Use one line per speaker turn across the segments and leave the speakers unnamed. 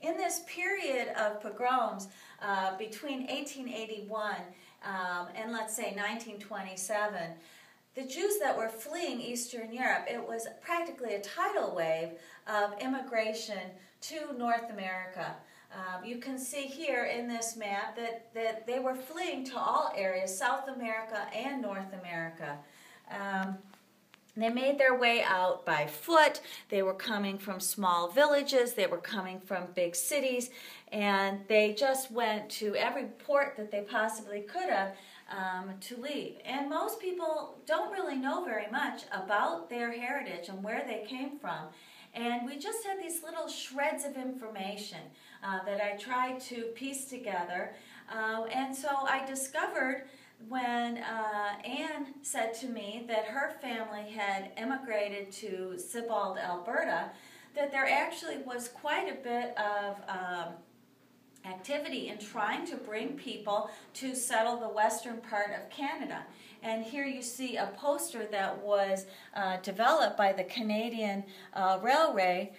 In this period of pogroms between 1881 and let's say 1927, the Jews that were fleeing Eastern Europe, it was practically a tidal wave of immigration to North America. You can see here in this map that they were fleeing to all areas, South America and North America. They made their way out by foot. They were coming from small villages. They were coming from big cities. And they just went to every port that they possibly could have to leave. And most people don't really know very much about their heritage and where they came from. And we just had these little shreds of information that I tried to piece together. And so I discovered when Anne said to me that her family had emigrated to Sibbald, Alberta, that there actually was quite a bit of activity in trying to bring people to settle the western part of Canada. And here you see a poster that was developed by the Canadian Railway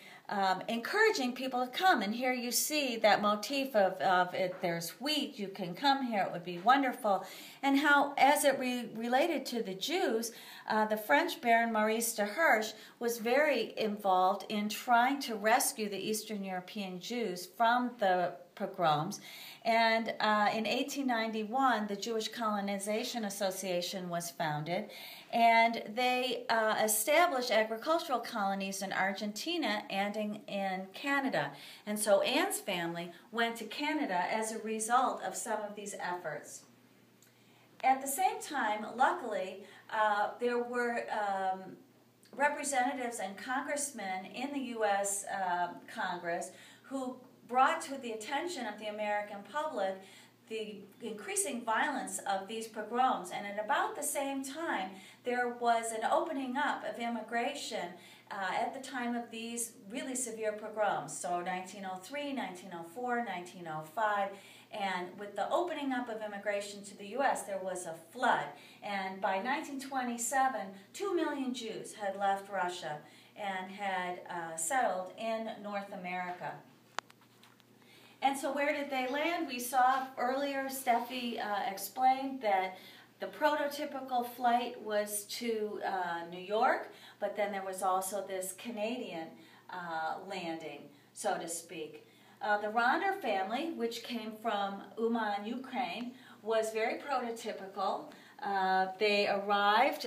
encouraging people to come. And here you see that motif of it, there's wheat, you can come here, it would be wonderful. And how, as it related to the Jews, the French Baron Maurice de Hirsch was very involved in trying to rescue the Eastern European Jews from the pogroms. And in 1891, the Jewish Colonization Association was founded, and they established agricultural colonies in Argentina and in Canada. And so Anne's family went to Canada as a result of some of these efforts. At the same time, luckily, there were representatives and congressmen in the U.S. Congress who brought to the attention of the American public the increasing violence of these pogroms. And at about the same time, there was an opening up of immigration at the time of these really severe pogroms. So 1903, 1904, 1905. And with the opening up of immigration to the U.S., there was a flood. And by 1927, 2 million Jews had left Russia and had settled in North America. And so where did they land? We saw earlier, Steffi explained that the prototypical flight was to New York, but then there was also this Canadian landing, so to speak. The Ronder family, which came from Uman, Ukraine, was very prototypical. They arrived,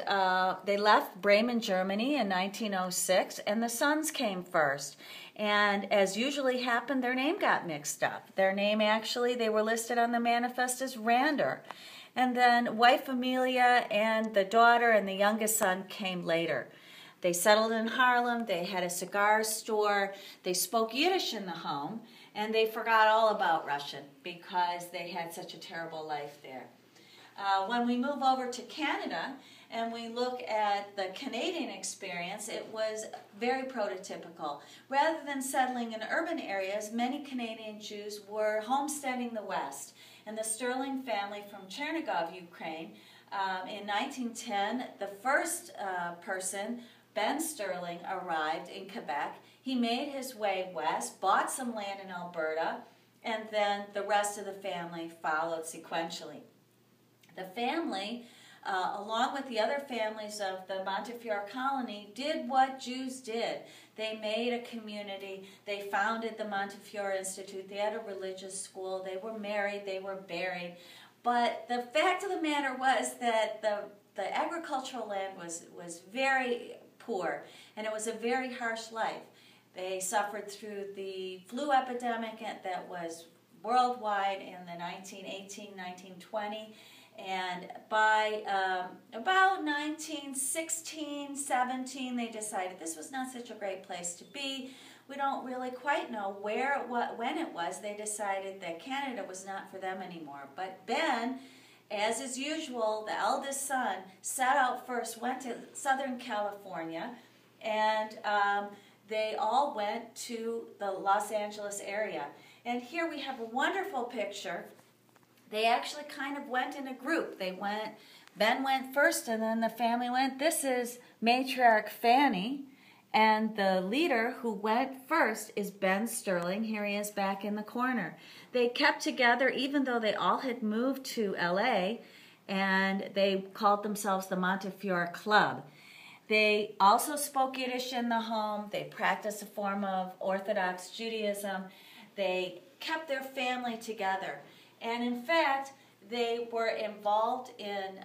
they left Bremen, Germany in 1906, and the sons came first. And as usually happened, their name got mixed up. Their name actually, they were listed on the manifest as Rander. And then wife Amelia and the daughter and the youngest son came later. They settled in Harlem, they had a cigar store, they spoke Yiddish in the home, and they forgot all about Russian because they had such a terrible life there. When we move over to Canada and we look at the Canadian experience, it was very prototypical. Rather than settling in urban areas, many Canadian Jews were homesteading the West. And the Sterling family from Chernigov, Ukraine, in 1910, the first person, Ben Sterling, arrived in Quebec. He made his way west, bought some land in Alberta, and then the rest of the family followed sequentially. The family, along with the other families of the Montefiore colony, did what Jews did. They made a community. They founded the Montefiore Institute. They had a religious school. They were married. They were buried. But the fact of the matter was that the agricultural land was very poor, and it was a very harsh life. They suffered through the flu epidemic that was worldwide in the 1918, 1920. And by about 1916, 17, they decided this was not such a great place to be. We don't really quite know where, when it was. They decided that Canada was not for them anymore. But Ben, as is usual, the eldest son, set out first, went to Southern California, and they all went to the Los Angeles area. And here we have a wonderful picture. They actually kind of went in a group. Ben went first, and then the family went. This is matriarch Fanny, And the leader who went first is Ben Sterling. Here he is back in the corner. They kept together even though they all had moved to LA, and they called themselves the Montefiore Club. They also spoke Yiddish in the home. They practiced a form of Orthodox Judaism. They kept their family together. And in fact, they were involved in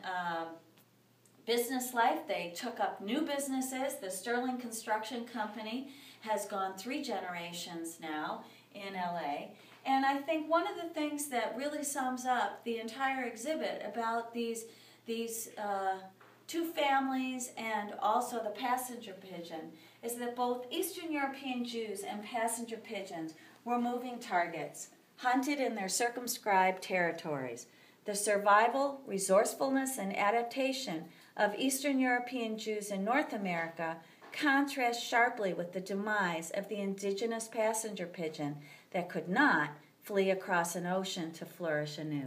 business life. They took up new businesses. The Sterling Construction Company has gone 3 generations now in LA. And I think one of the things that really sums up the entire exhibit about these 2 families and also the passenger pigeon is that both Eastern European Jews and passenger pigeons were moving targets, hunted in their circumscribed territories. The survival, resourcefulness, and adaptation of Eastern European Jews in North America contrast sharply with the demise of the indigenous passenger pigeon that could not flee across an ocean to flourish anew.